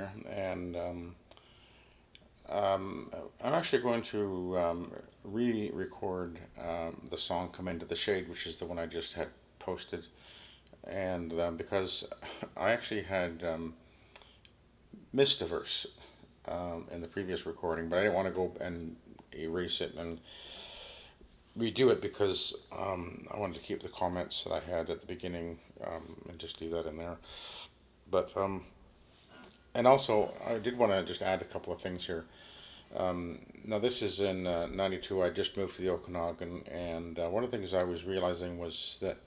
here, and I'm actually going to re-record the song "Come Into the Shade," which is the one I just had posted, and because I actually had missed a verse in the previous recording, but I didn't want to go and erase it and redo it because I wanted to keep the comments that I had at the beginning and just leave that in there. But and also I did want to just add a couple of things here. Now this is in '92. I just moved to the Okanagan, and one of the things I was realizing was that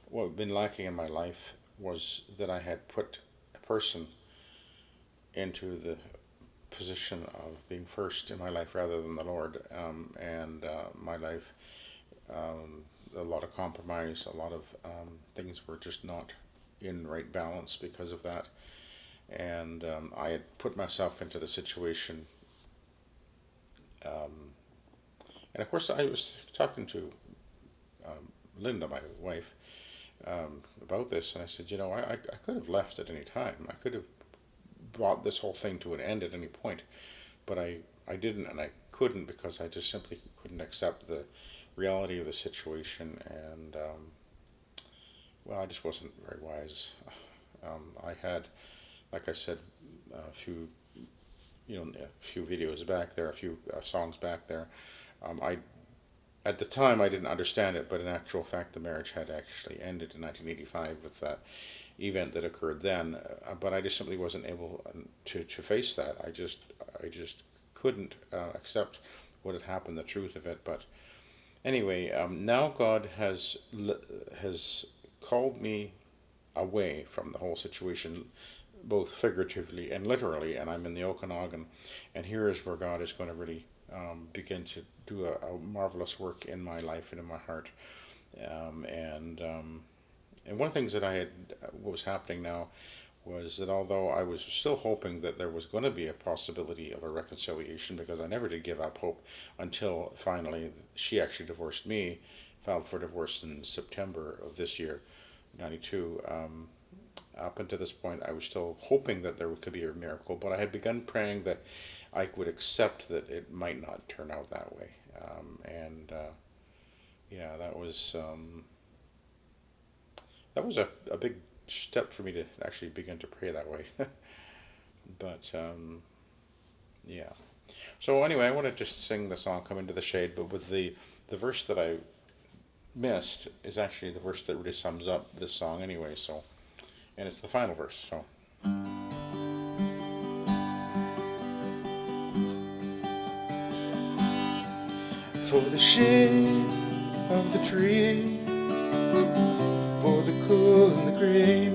what had been lacking in my life was that I had put a person into the position of being first in my life rather than the Lord, and my life, a lot of compromise, a lot of things were just not in right balance because of that, and I had put myself into the situation, um, and of course I was talking to Linda, my wife, about this, and I said, I could have left at any time. I could have brought this whole thing to an end at any point, but I didn't, and I couldn't because I just simply couldn't accept the reality of the situation, and well, I just wasn't very wise. I had, like I said, a few, a few videos back there, a few songs back there. I At the time I didn't understand it, but in actual fact, the marriage had actually ended in 1985 with that event that occurred then. But I just simply wasn't able to face that. I just couldn't accept what had happened, the truth of it. But anyway, now God has called me away from the whole situation, both figuratively and literally, and I'm in the Okanagan, and here is where God is going to really begin to do a marvelous work in my life and in my heart. And one of the things that I had, what was happening now, was that although I was still hoping that there was going to be a possibility of a reconciliation, because I never did give up hope until finally she actually divorced me, filed for divorce in September of this year, '92. Up until this point, I was still hoping that there could be a miracle, but I had begun praying that I would accept that it might not turn out that way. And yeah, that was a big step for me to actually begin to pray that way. But yeah. So anyway, I want to just sing the song "Come Into the Shade," but with the verse that I missed is actually the verse that really sums up this song anyway. So, and it's the final verse. So. For the shade of the tree, for the cool and the green,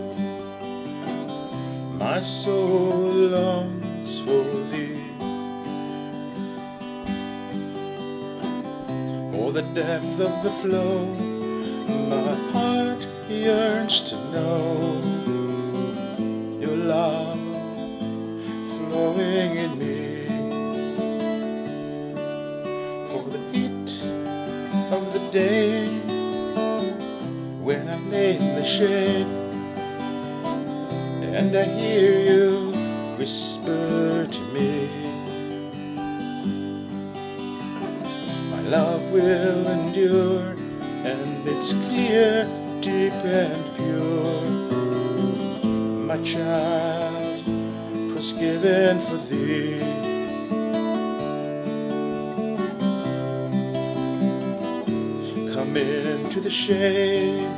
my soul longs for thee. For the depth of the flow, my heart yearns to know your love flowing in me. For the heat of the day, when I lay in the shade and I hear you whisper to me, my love will endure, and it's clear, deep and pure. My child was given for thee. Come into the shade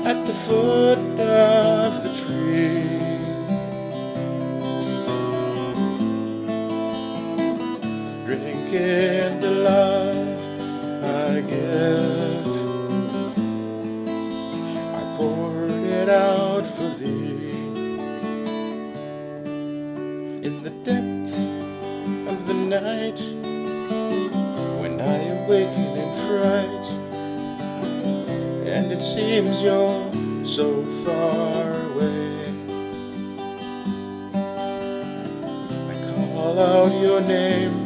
at the foot of the tree. Drink in the love I give. I poured it out for thee. In the depth of the night, when I awaken in fright, and it seems you're so far away, I call out your name,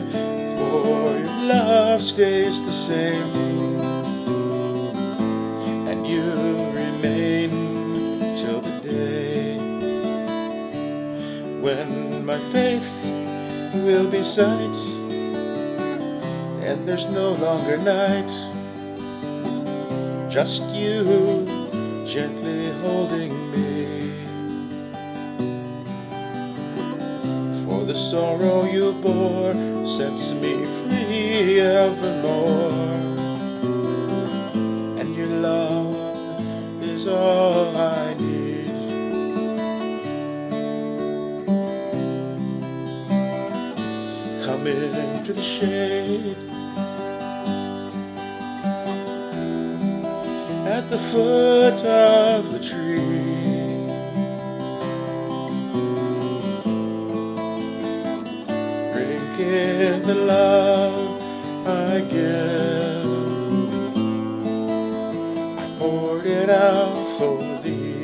for your love stays the same, and you remain till the day when my faith will be sight, and there's no longer night, just you gently holding me. For the sorrow you bore sets me free evermore, and your love is all I need. Come into the shade at the foot of the tree. Drink in the love I give. I poured it out for thee.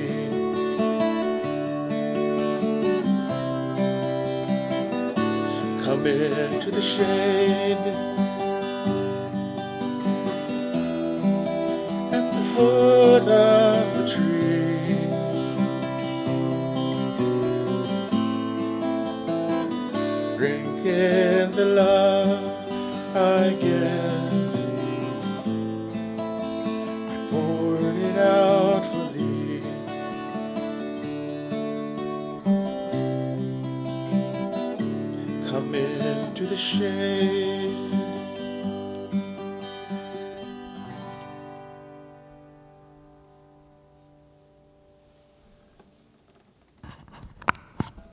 Come into the shade at the foot of the tree. Drink in the love I give. I poured it out for thee. Come into the shade